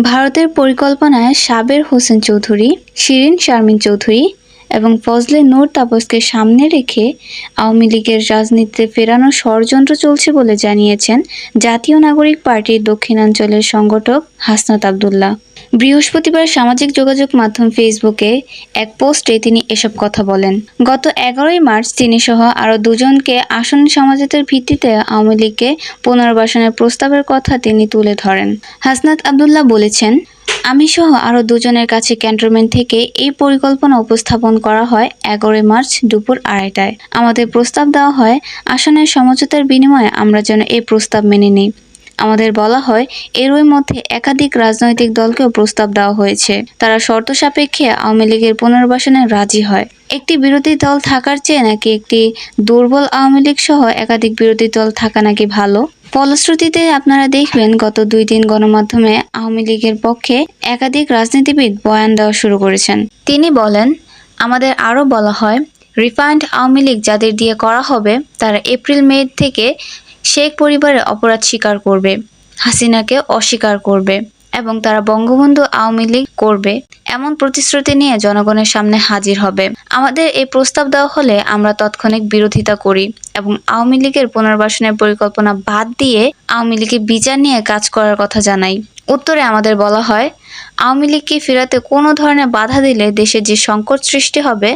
ভারতের পরিকল্পনায় সাবের হোসেন চৌধুরী, শিরিন শারমিন চৌধুরী এবং ফজলে নূর তাপসকে সামনে রেখে আওয়ামী লীগের রাজনীতিতে ফেরানোর ষড়যন্ত্র চলছে বলে জানিয়েছেন জাতীয় নাগরিক পার্টির দক্ষিণাঞ্চলের সংগঠক হাসনাত আব্দুল্লাহ। বৃহস্পতিবার সামাজিক যোগাযোগ মাধ্যম ফেসবুকে এক পোস্টে তিনি এসব কথা বলেন। গত 11ই মার্চ তিনি সহ আরও দুজনকে আসন সমঝোতার ভিত্তিতে আওয়ামী লীগকে পুনর্বাসনের প্রস্তাবের কথা তিনি তুলে ধরেন। হাসনাত আব্দুল্লাহ বলেছেন, আমি সহ আরও দুজনের কাছে ক্যান্টনমেন্ট থেকে এই পরিকল্পনা উপস্থাপন করা হয় 11 মার্চ দুপুর 2টায়। আমাদের প্রস্তাব দেওয়া হয় আসনের সমঝোতার বিনিময়ে আমরা যেন এই প্রস্তাব মেনে নিই। আমাদের বলা হয় এরই মধ্যে একাধিক রাজনৈতিক দলকেও প্রস্তাব দেওয়া হয়েছে, তারা শর্ত সাপেক্ষে আওয়ামী লীগের পুনর্বাসনে রাজি হয়। একটি বিরোধী দল থাকার চেয়ে নাকি একটি দুর্বল আওয়ামী লীগ সহ একাধিক বিরোধী দল থাকা নাকি ভালো। ফলশ্রুতিতে আপনারা দেখবেন গত 2 দিন গণমাধ্যমে আওয়ামী লীগের পক্ষে একাধিক রাজনীতিবিদ বয়ান দেওয়া শুরু করেছেন। তিনি বলেন, আমাদের আরও বলা হয় রিফাইন্ড আওয়ামী লীগ যাদের দিয়ে করা হবে তারা এপ্রিল-মে থেকে শেখ পরিবারের অপরাধ স্বীকার করবে, হাসিনাকে অস্বীকার করবে এবং তারা বঙ্গবন্ধু আওয়ামী লীগ করবে এমন প্রতিশ্রুতি নিয়ে জনগণের সামনে হাজির হবে। আমাদের এই প্রস্তাব দেওয়া হলে আমরা তৎক্ষণিক বিরোধিতা করি এবং আওয়ামী লীগের পুনর্বাসনের পরিকল্পনা বাদ দিয়ে আওয়ামী লীগের বিচার নিয়ে কাজ করার কথা জানাই। উত্তরে আমাদের বলা হয় আওয়ামী লীগকে ফেরাতে কোনো ধরনের বাধা দিলে দেশে যে সংকট সৃষ্টি হবে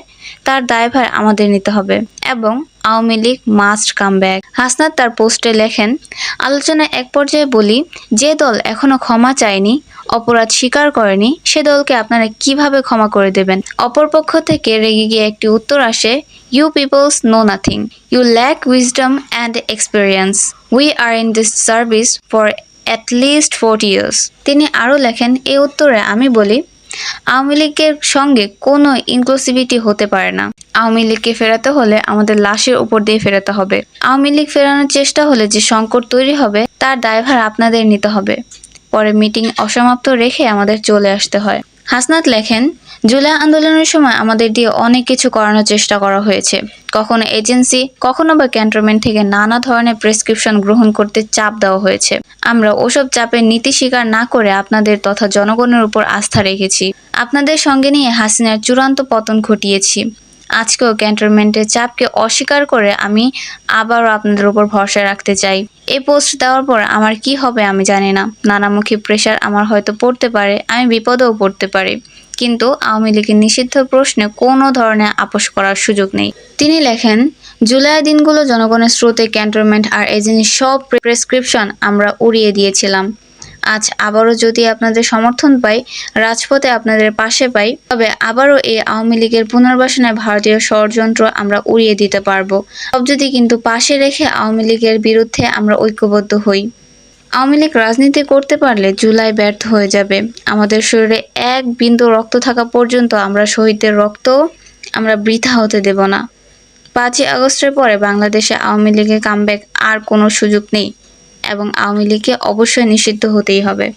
তার দায়ভার আমাদের নিতে হবে এবং Awami League must come back. Hasnat তার পোস্টে লেখেন, আলোচনায় এক পর্যায়ে বলি, যে দল এখনো ক্ষমা চায়নি, অপরাধ স্বীকার করেনি, সে দলকে আপনারা কিভাবে ক্ষমা করে দেবেন? অপরপক্ষ থেকে রেগে গিয়ে একটি উত্তর আসে, you peoples know nothing, you lack wisdom and experience, we are in this service for at least 40 years। তিনি আরও লেখেন, এই উত্তরে আমি বলি, আওয়ামী লীগের সঙ্গে কোনো ইনক্লুসিভিটি হতে পারে না। আওয়ামী লীগকে ফেরাতে হলে আমাদের লাশের উপর দিয়ে ফেরাতে হবে। আওয়ামী লীগ ফেরানোর চেষ্টা হলে যে সংকট তৈরি হবে তার দায়ভার আপনাদের নিতে হবে। পরে মিটিং অসমাপ্ত রেখে আমাদের চলে আসতে হয়। হাসনাত লেখেন, জুলাই আন্দোলনের সময় আমাদের দিয়ে অনেক কিছু করানোর চেষ্টা করা হয়েছে। কখনো এজেন্সি, কখনো বা ক্যান্টনমেন্ট থেকে নানা ধরনের প্রেসক্রিপশন গ্রহণ করতে চাপ দেওয়া হয়েছে। আমরা ওসব চাপের নীতি স্বীকার না করে আপনাদের তথা জনগণের উপর আস্থা রেখেছি। আপনাদের সঙ্গে নিয়ে হাসিনার চূড়ান্ত পতন ঘটিয়েছি। আজকেও ক্যান্টনমেন্টের চাপকে অস্বীকার করে আমি আবারও আপনাদের উপর ভরসা রাখতে চাই। এই পোস্ট দেওয়ার পর আমার কি হবে আমি জানি না। নানামুখী প্রেশার আমার হয়তো পড়তে পারে, আমি বিপদেও পড়তে পারি, কিন্তু আওয়ামী লীগের নিষিদ্ধ প্রশ্নে কোনো ধরনের আপোষ করার সুযোগ নেই। তিনি লেখেন, জুলাই দিনগুলো জনগণের স্রোতে ক্যান্টনমেন্ট আর এজেন্সির সব প্রেসক্রিপশন আমরা উড়িয়ে দিয়েছিলাম। আজ আবারও যদি আপনাদের সমর্থন পাই, রাজপথে আপনাদের পাশে পাই, তবে আবারও এই আওয়ামী লীগের পুনর্বাসনে ভারতীয় ষড়যন্ত্র আমরা উড়িয়ে দিতে পারবো। সব যদি কিন্তু পাশে রেখে আওয়ামী লীগের বিরুদ্ধে আমরা ঐক্যবদ্ধ হই। আওয়ামী লীগ রাজনীতি করতে পারলে জুলাই ব্যর্থ হয়ে যাবে। আমাদের শরীরে এক বিন্দু রক্ত থাকা পর্যন্ত আমরা শহীদদের রক্ত আমরা বৃথা হতে দেব না। 5ই আগস্টের পরে বাংলাদেশে আওয়ামী লীগের কামব্যাক আর কোনো সুযোগ নেই এবং আওয়ামী লীগকে অবশ্যই নিষিদ্ধ হতেই হবে।